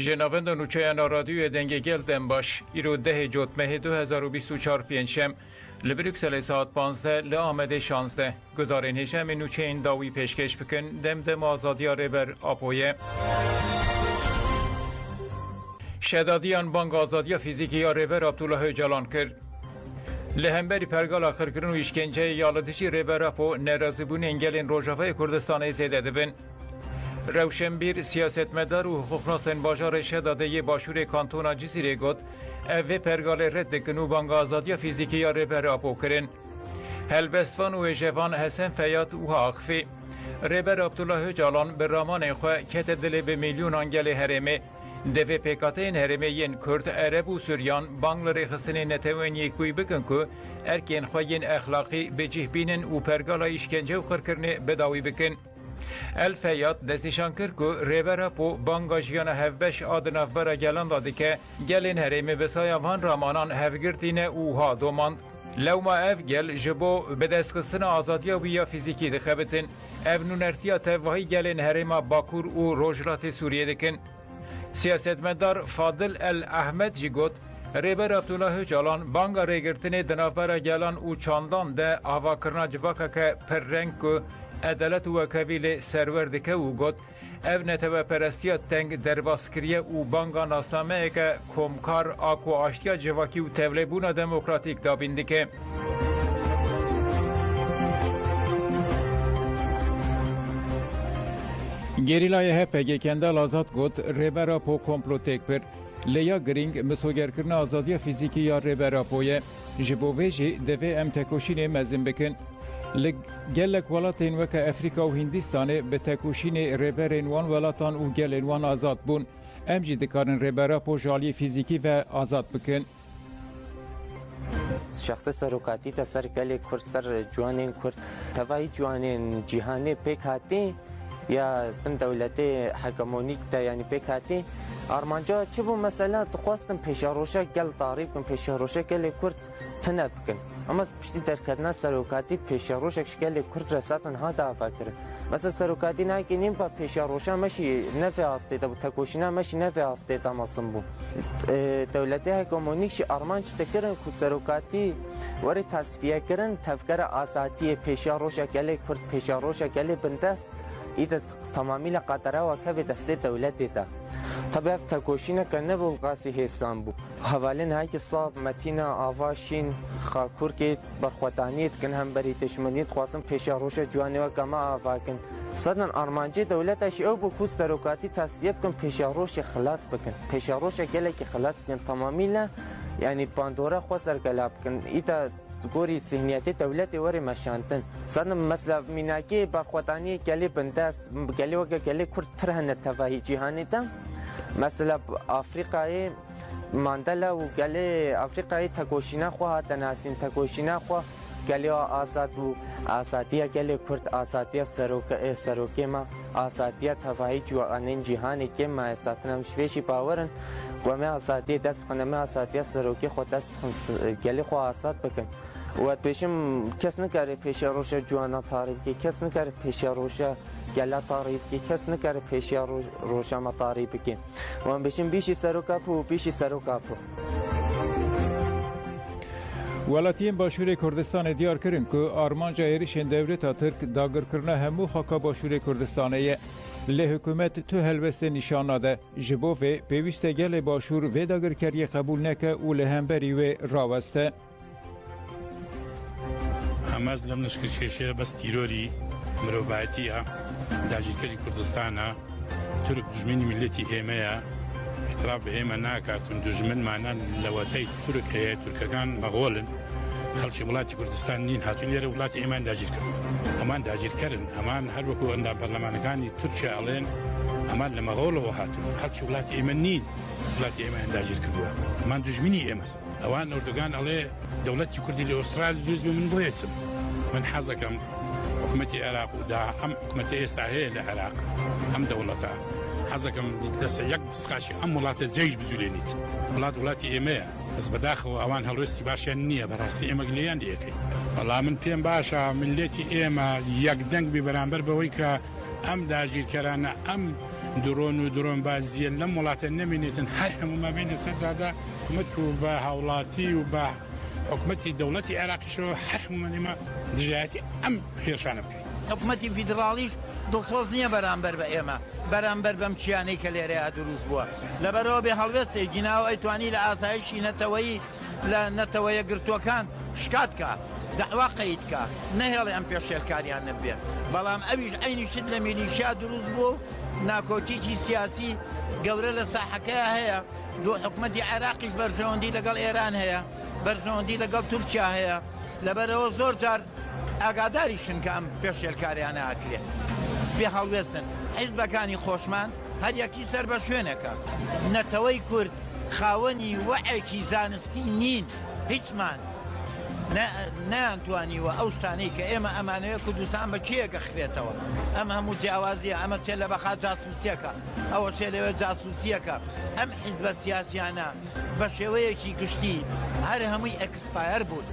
جنابند نوچه رادیو دنگ گلدن باش ایرو 10 جوتمه 2024 پینشم لبریکسل ساعت 15 لآمده 16 گدارین هشم نوچه این داوی پیشکش بکن دم آزادی ریبر آپویه شدادیان بانک آزادی فیزیکی یا ریبر عبدالله جلان کرد لهمبری پرگال آخر کرن و işkence یالتشی ریبر اپو نرازبون انگلین روژافه کردستان زیده دبن روشنبیر سیاستمدار و حقوقناسن باجار شداده باشور کانتونا جزیره گفت اوه پرگال رد کنو بانک آزادی فیزیکی یا ریبر اپو کرن هلبستفان و جوان حسن فیات و آخفی ریبر عبدالله جلان به رامان خواه کت دل به میلیون انگل هرمه دوی پیکاتین هرمین کرد عرب و سوریان بانگلر خستن نتوان یکوی بکن که ارکین خواهین اخلاقی به جهبینن و پرگال işkence و خرکرنه بداوی بکن. الفیات دستشان کرد که ریبر پو بانگاجیان هفبش آدناف برا گلان داده که گلین هرمی بسایوان رامانان هفگردینه او ها دوماند. لو ما اف گل جبو به دستخستن آزادی و یا فیزیکی دخبتن اف نونرتیا تواهی گلین هرما باکور و روجرات سوریه دکن. سیاستمدار فاضل الاحمد جی گوت ریبر عبدالله جلان بانگا ریگرتن دنافبر گلان او چاندان ده آوا کرنا جواکا که پر رنگ که عدالت و کبیل سرور دکه و گوت او نتوه پرستیا تنگ درباسکریه و بانگا ناسنامه که کمکار آکو آشتیا جواکی و تولیبون دموکراتیک دابین دکه. گریلای هپگی کندال آزاد گوت ریبر پو کمپلوتیک پر لیا گرینگ مسوگرکرن آزادی فیزیکی یا ریبر پویه جبوویجی دوی ام تکوشین مزن بکن لگلک ولاتین وک افریقا و هندستان به تکوشین ریبرین وان ولاتان و گلین وان آزاد بون ام جی دکارن ریبر پو جالی فیزیکی و آزاد بکن شخص سروکاتی تا سر گلی کرد سر جوانین کرد توایی جوانین جهانی پیک هاتی یا من دولت حکمونیک تا یعنی پیکاتی آرمانجا چه بو مثلا تخواستم پیشاروشه گل طاریب کن پیشاروشه گل کرد تنب کن اما پشتی درکتنا سروکاتی پیشاروشه گل کرد رساتن ها دعوا کرد مثلا سروکاتی نه که نیم با پیشاروشه مشی نفع آسته تا تکوشینا مشی نفع آسته تا مصم بو دولت حکمونیک شی آرمان چه کردن که سروکاتی وری تصفیه کردن تفکر آساتی پیشاروشه گل کرد پیشاروشه گل بندست ایده تمامیل قطره و کفی دسته دولتی تا طبعا تکوشینه که نبول قاسی حسان بو حوالین های که صاب متینا آواشین خاکور که برخوطانیت کن هم بری تشمنیت خواستم پیشا روش جوانی و کما آوا کن صدن آرمانجی دولتش او بو کود سروکاتی تصویب کن پیشا روش خلاص بکن پیشا روش گله که خلاص کن تمامیل یعنی پاندورا خواستر گلاب کن ایده گوری ذهنیت دولت وری مشانتن صدم مثلا میناکی برخوطانی گلی بندست گلی و گلی کرد پرهنه تواهی جهانی دم مثلا افریقای ماندلا و گلی افریقای تکوشینا خواه تناسین تکوشینا خواه گلی آزاد و آزادی گلی کرد آزادی سروکی ما آزادی تواهی جوانین جهانی که ما استاتنم شویشی باورن گومه آزادی دست بخونه ما آزادی سروکی خود دست بخون گلی خواه آزاد بکن و پیشم کس نکره پیش روش جوانا طاریب کی کس نکره پیش روش گلا طاریب کی کس نکره پیش روش ما طاریب کی و پیشم بیشی سروکاپو بیشی سروکاپو ولاتین باشور کردستان دیار کرن که آرمانجا ایریشن دولت ترک داگر کرنه همو خاکا باشور کردستانه لی حکومت تو هلوست نشان داده جبو و پیوست گل باشور و داگر کری قبول نکه او لهمبری و راوسته هماز لم نشکر کشه بس تیروری مروباتیه داجیکری کردستانه ترک دجمنی ملتی ایمه اعتراف به ایمه ناکاتون دجمن معنا لواتای ترک هی ترکان مغولن خلچ ولایت کردستان نین هاتون یره ولایت ایمان داجیر کرد امان داجیر کردن امان هر وقت اند برلمانگانی ترکیه الان امان لمغول و هاتون خلچ ولایت ایمان نین ولایت ایمان داجیر کرد امان دجمنی ایمان اوان اردوغان علی دولت کردی لاسترالیا لزم من بویتم من حزکم حکومت عراق دا هم حکومت استاهل العراق هم دولتها حزکم دست یک بسخاشی ام ولایت زیج بزولینیت ولایت ایمه بس بداخل اوان هلوستی باشه نیه براستی ایمه گلیان دیگه والله من پیم باشه ملتی ایمه یک دنگ بی برانبر بوی که ام داجیر کرانه ام درۆن بازیە لەم وڵاتە نەمێنێتن هەر هەموو مابینە سەرجادا حکوومەت و بە هاوڵاتی و بە حکوومەتی دەوڵەتی عێراقیشەوە هەر هەمومانێمە دژایەتی ئەم هێرشانە بکەین. حکوومەتی فیدراڵیش دڵسۆز نییە بەرامبەر بە ئێمە بەرامبەر بەم چیانەی کە لێرەیە دروست بووە لەبەرەوە بێ هەڵوێستێک گیناوە ئەیتوانی لە ئاسایشی نەتەوەیی لە نەتەوەیە گرتوەکان شکاتکە دەعوا قەیدکە نەهێڵێ ئەم پێشێلکاریان نەبێ بەڵام ئەویش عینی شت لە میلیشیا دروست بوو ناکۆتیکی سیاسی گەورە لە ساحەکەیە هەیە دو حکوومەتی عێراقیش بەرژەوەندی لەگەڵ ئێران هەیە بەرژەوەندی لەگەڵ تورکیا هەیە لەبەرەوە زۆر جار ئاگاداریشن کە ئەم پێشێلکاریانە ئاکرێ بێ هەڵوێستن حیزبەکانی خۆشمان هەر یەکی سەر بە شوێنەکە نەتەوەی کورد خاوەنی وەعێکی زانستی نین هیچمان نەیانتوانیوە ئەو شتانەی کە ئێمە ئەمانەوە کوردستان بە کێیەکە خرێتەوە ئەم هەموو جیاوازیە ئەمە چێ لە بەخات جاسوسیەکە ئەوە چێ لەوێ جاسوسیەکە ئەم حیزبە سیاسیانە بە شێوەیەکی گشتی هەر هەمووی ئەکسپایر بوون.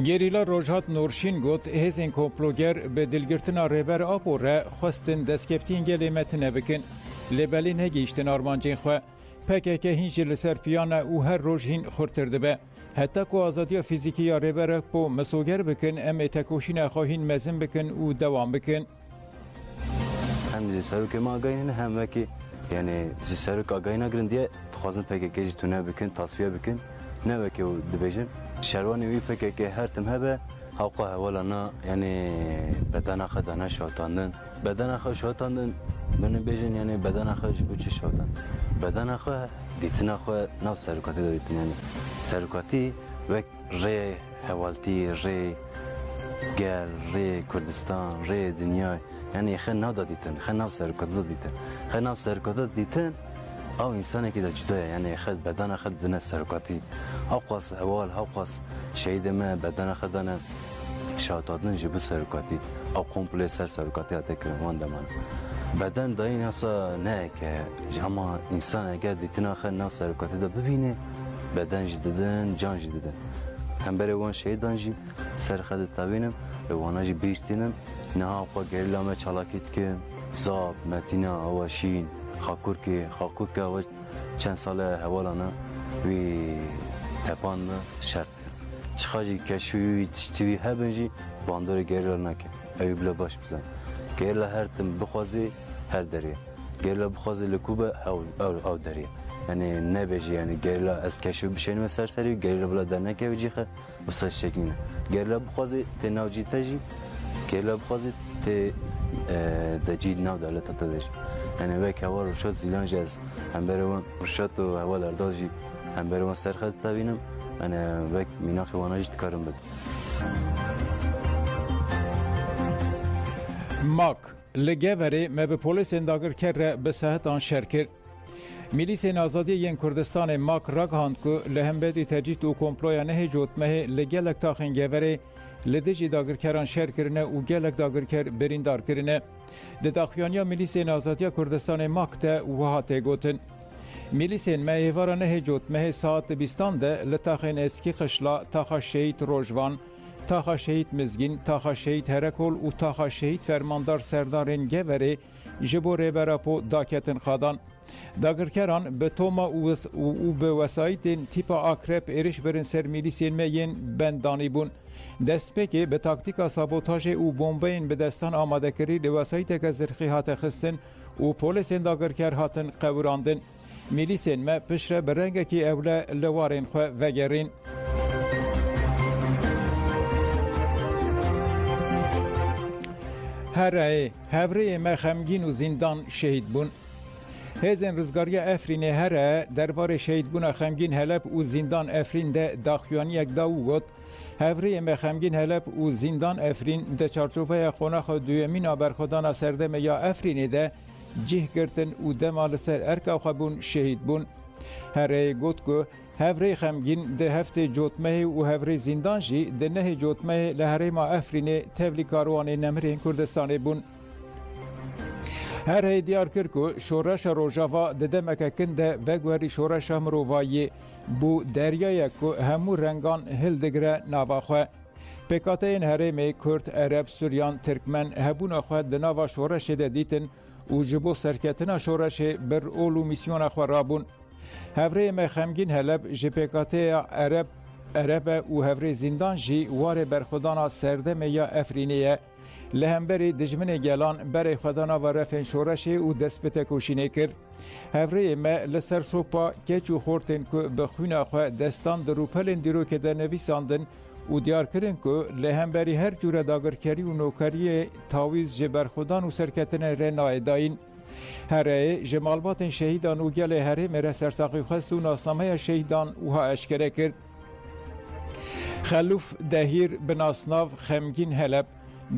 گریلا روجهات نورشین گوت هزین کۆمپلۆگر بە دلگرتنا ڕێبەر ئاپۆ رە خواستن دەستکەفتین گەلێ مەتنە بکن لێبەلی نەگەیشتن ئارمانجین خو پەکێکە هینجی لەسەر پیانە و هەر ڕۆژ هین خورتر دەبە هەتا کو ئازادیە فیزیکی یا ڕێبەرە بۆ مەسۆگەر بکن ئەم تەکۆشینە خواهین مەزن بکن و دەوام بکن. هم زی سرک ما گاین هم وکی یعنی زی سرک آگاین گرن دیه تخوازن پکیجی تو نه بکن تصفیه بکن نه وکی و دبیجن شروانی وی پکیجی هر تم هبه حقا حوالا یعنی بدن خدانه شاتاندن بدن خود شاتاندن من بیجن یعنی بدن خودش بچه شاتن بدن خود دیتنا خود نو سرکاتی دیتن یعنی سرکاتی وک ری حوالتی ری گل ری کردستان ری دنیا یعنی خن نو دادیتن خن نو سرکات دادیتن خن نو سرکات دیتن او انسانی که جدایه یعنی خد بدن خد دنه سرکاتی او قاس حوال او قاس شهید ما بدن خدانه شاتادن جبو سرکاتی او کمپلی سرکاتی هاته کرن وان دمان بدن داین اصلا نه که اما انسان اگر دیتنا خد نو سرکاتی دا ببینه بدن جدیدن جان جدیدن هم برای وان شهیدان جی سر خد تابینم به واناجی بیشتینم نه آقا گریلامه چالاکیت که زاب متینا آواشین خاکور که آواش چند سال حوالانا وی تپان شرط کن چخاجی کشوی تشتوی هبنجی باندار گریلا نکن اوی بلا باش بزن گریلا هر تم بخوازی هر دریه گریلا بخوازی لکوبه او دریه یعنی نبیجی یعنی گریلا از کشوی بشینیم سرسری گریلا بلا در نکوی جیخه بسا شکنینه گریلا بخوازی تی ناوجی تجی گریلا بخوازی تی دجید ناو دولتا تدش یعنی وی که هوا روشاد زیلان جز هم بروان روشاد و هوا لردازی هم بروان سرخد تبینم یعنی وی میناخی واناجی تکارم بده ماک لگوری ما به پولیس انداگر کر به صحت آن شرکر میلیسین آزادی ین کردستان ماک راگ هاند که لهمبدی تجید و کمپلویا نه جوتمه لگلک تاخین گوری لدجی داگر کران شر کرنه و گلک داگر کر بریندار کرنه د داخیانیا میلیسین آزادی کردستان ماک ته وهاته گوتن میلیسین مهیوارا نه جوتمه ساعت 20 ده لتاخین اسکی قشلا تاخا شهید روجوان تاخا شهید مزگین تاخا شهید هرکول و تاخا شهید فرماندار سردارین گوری جبو ریبراپو داکتن خادان داگرکران به توما و به وسایت تیپا آکرپ ایرش برن سر میلیسین مین بندانی بون دست پکی به تاکتیکا سابوتاژ و بمبین به دستان آماده کری لی وسایت که زرخی هات خستن و پولیسین داگرکر هاتن قوراندن میلیسین ما پشره برنگه کی اوله لوارین خو وگرین هره هوری ما خمگین و زندان شهید بون هزین رزگاری افرین هره درباره شهید بون خمگین حلب و زندان افرین ده داخیانی یک داو گوت هوری ما خمگین حلب و زندان افرین ده چارچوبه خونخ دویمین آبرخودان سردم یا افرین ده جه گرتن و ده مال سر ارکا خبون شهید بون هره گوت که هوری خمگین ده هفته جوتمه و هوری زندان جی ده نه جوتمه لهره ما افرین تبلی کاروان نمرین کردستان بون هر هی دیار کرد که شورش روژاوا ده دمک کنده وگوری شورش مروایی بو دریای که همو رنگان هلدگره نواخواه پکاتین هرم کرد عرب سوریان ترکمن هبون خود دناوا شورش ده دیتن و جبو سرکتنا شورش بر اولو میسیون خو رابون هفره مخمگین هلب جپکاتی عرب و هفره زندان جی وار برخودانا سردم یا افرینیه لهمبری دجمن گلان بر خودانا و رفن شورش و دسپت کوشینه کر هفره ما لسر سوپا کچو خورتن که بخونا خو دستان دروپلن دیرو که در نویساندن و دیار کرن که لهمبری هر جور داگرکری و نوکری تاویز جبر خودان و سرکتن رنای داین هره جمالبات شهیدان و گل هره مره سرساقی خست و ناسنامه شهیدان و ها اشکره کرد خلوف دهیر بناسناف خمگین هلب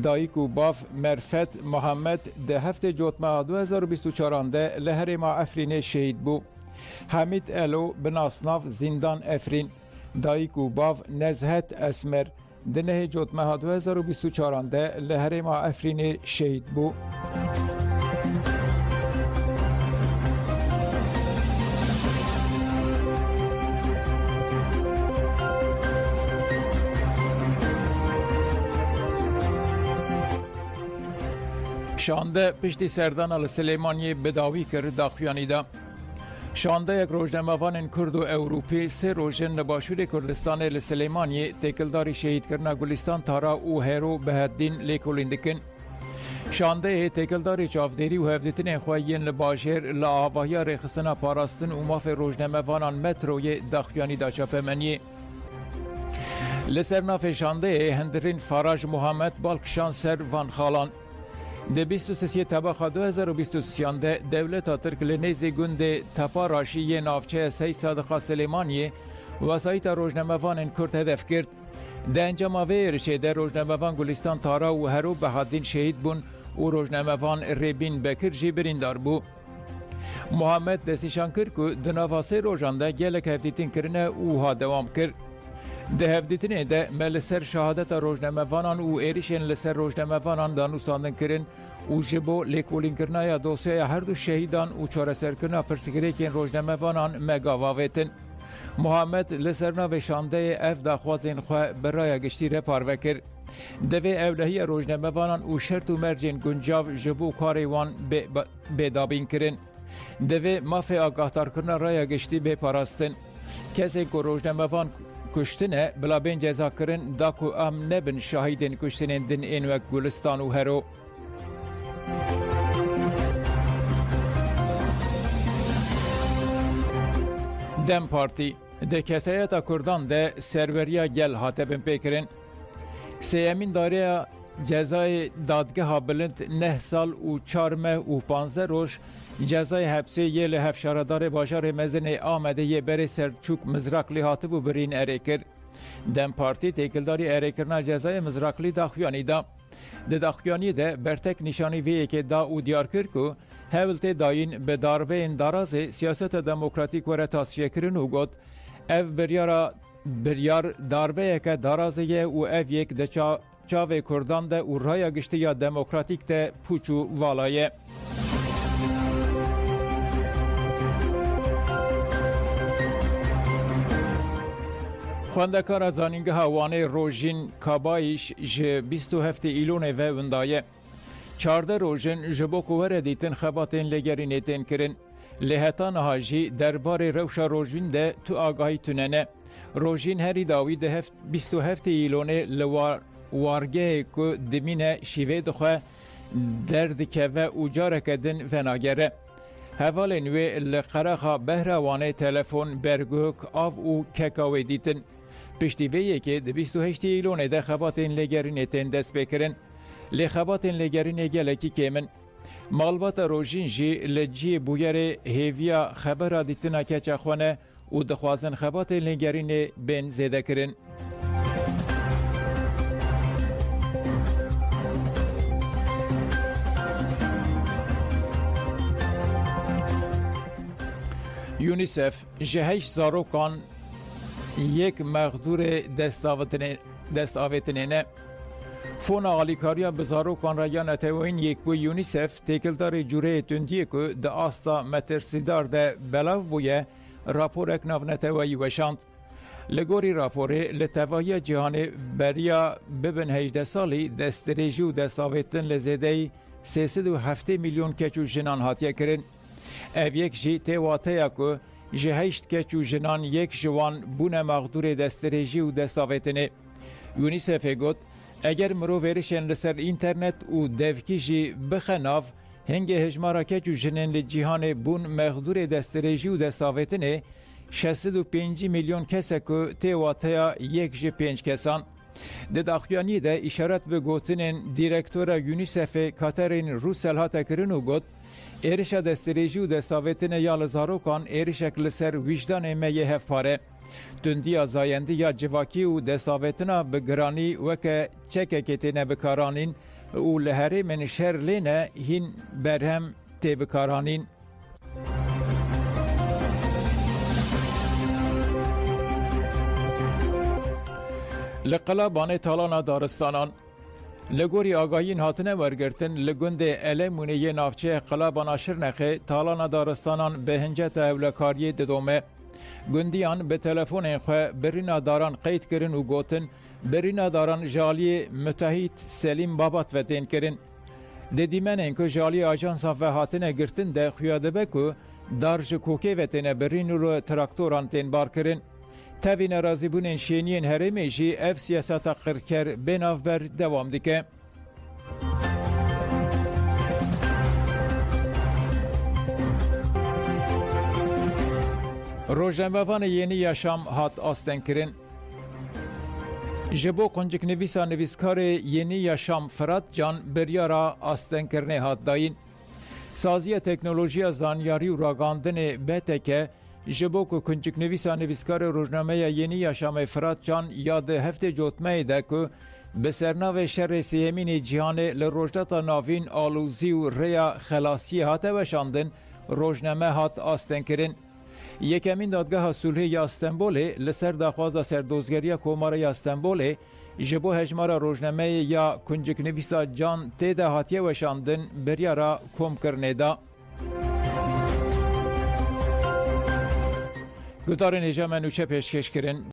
دایک و باف مرفت محمد ده هفته جوتما 2024 ده لهر ما افرین شهید بو حمید الو بناسناف زندان افرین دایک و باف نزهت اسمر ده جوتما 2024 ده لهر ما افرین شهید بو شانده پشتی سردان سلیمانی بداوی کرد داخویانی دا. شانده یک روزنامه‌وان کرد و اروپی سه روزن نباشور کردستان لسلیمانی تکلداری شهید کرنا گلستان تارا و هرو بهدین لیکولندکن. شانده تکلداری چافدری و هفدتن خواهین لباشر لآواهی رخصنا پاراستن و ماف روزنامه‌وانان متروی داخویانی دا چاپمنی. لسرناف شانده هندرین فراج محمد بالکشان سر وان خالان ده 23 تباخ 2023 ده دولت ترک لنیز گند تپا راشی نافچه سی صادقا سلیمانی وسایت روزنامه‌وان کرد هدف کرد. ده انجام ویرشه ده روزنامه‌وان گلستان تارا و هرو بهادین شهید بون و روزنامه‌وان ریبین بکر جی بریندار بو. محمد دستیشان کرد که دنواسه روزانده گلک هفتیتین کرنه او ها دوام کرد. ده هفدیتنه ده ملسر شهادت روزنامه‌وانان و ایریشن لسر روزنامه‌وانان دانوستاندن کرن و جبو لیکولین کرنایا دوسیه هر دو شهیدان و چارەسەر کرنا پرسگریکین روزنامه‌وانان مگاواویتن. محمد لسر نوشانده اف داخوازین خو برای گشتی رپار وکر. دوی اولهی روزنامه‌وانان و شرط و مرجین گنجاو جبو کاریوان بدابین کرن. دوی مافی آگاهتار کرنا رای گشتی بپاراستن. کسی که روزنامه‌وان کشتنه بلا بین جزا کرن دا کو ام نبن شاهدین کشتنین دن اینوک گلستان و هرو. دم پارتی ده کسایت کردان ده سروریا گل هاتبن پیکرن. سیمین داره جزای دادگاه بلند 9 سال و 4 ماه و 15 روز جزای حبسی یل هفشاردار باشار مزن آمده یه بری سرچوک مزرقلی هاتب و برین اریکر. دم پارتی تکلداری اریکرنا جزای مزرقلی داخویانی دا. ده داخویانی ده برتک نشانی ویه که دا او دیار کرد که هولت داین به داربه این داراز سیاست دموکراتیک وره تصفیه کرن و گود اف بریار داربه که دارازه و اف یک ده چاوه کردان ده و رای گشتی یا دموکراتیک ده پوچو والایه. خواندکار زانینگه وانه روژین کابایش ج 27 ایلونه و وندایه. 14 روژن جبو کوهر دیتن خباتین لگرینیتین کرن. لحتان هاجی دربار روشا روژین ده تو آگاهی توننه. روژین هری داوی ده 27 ایلونه لوارگه که دمینه شیوه دخواه درد که و اجاره کدن و ناگره. حوال نوی لقرخا بهروانه تلفن برگوک آف او ککاوی دیتن. پشتی ویه که ده 28 ایلونه ده خباتین لگرینیتین دست بکرن. لخباتین لگرین گلکی کمن. مالبات روژین جی لجی بویر هیویا خبر دیتنا کچا خونه و دخوازن خباتین لگرین بین زیده کرن. یونیسف جهش زاروکان یک مقدور دستاوتنینه فونا آلیکاریا بزاروکان را یا نتوین یک بو یونیسف تکلدار جوره تندیه که ده آستا مترسیدار ده بلاو بویه راپور اکناف نتوی وشاند. لگوری راپوری لطوایی جهانی بریا ببن 18 سالی دستریجی و دستاویتن لزیده 307 میلیون کچو جنان هاتیه کرن. او یک جی تیواته که جهشت کچو جنان یک جوان بونه مغدور دستریجی و دستاویتنه. یونیسف گوت اگر مرو ویرشن لسر اینترنت و دوکی جی بخناف هنگ هجمارا کچو جنن لجیهان بون مغدور دستریجی و دستاویتنه 65 میلیون کسی که تیواته یک جی 5 کسان. ده داخیانی ده اشارت به گوتنین دیرکتور یونیسف کاترین روسل هاته کرن و گوت ایرشا دستریجی و دستاویتن یال زاروکان ایرشک لسر وجدان میه هف پاره. تندی آزاینده یا جواکی و دستاویتنا بگرانی وکه چکه کتینه بکارانین و لهره من شهر لینه هین برهم تی بکارانین. لقلابان تالانا دارستانان لگوری آگاهین هاتنه ورگرتن لگند علمونی نافچه قلابان آشرنخه تالانا دارستانان به هنجت اولکاری ددومه. گندیان به تلفون خواه برینا داران قید کرن و گوتن برینا داران جالی متحید سلیم بابات و دین کرن. دیدیمن اینکه جالی آجانسان و هاتنه گرتن ده خویاده بکو دارج کوکه و تنه برینو رو تراکتوران تین بار کرن. تابین رازی بونین شینین هرمی جی اف سیاست قرکر بیناف بر دوام دیگه. روزنامه‌وان یعنی yaşam hat آستن کرن. جبو کنجک نویسا نویسکار یعنی yaşam فرات جان بریارا آستن کرنه هات داین. سازی تکنولوژی زانیاری و راگاندن بهتکه جبو کنجک نویسا نویسکار روزنامه یعنی yaşam فرات جان یاد هفته جوتمه ده که به سرناو شر سیمین جهان لروجداتا ناوین آلوزی و ریا خلاصی هاته وشاندن روزنامه هات آستن کرن. یکمین دادگاه صلح استانبول لسر دخواست سردوزگری کومار استانبول جبو هجمار روزنامه یا کنجک نویسا جان تیده هاتیه وشاندن بریارا کوم کرنه دا. گدار نجام نوچه پیشکش کرن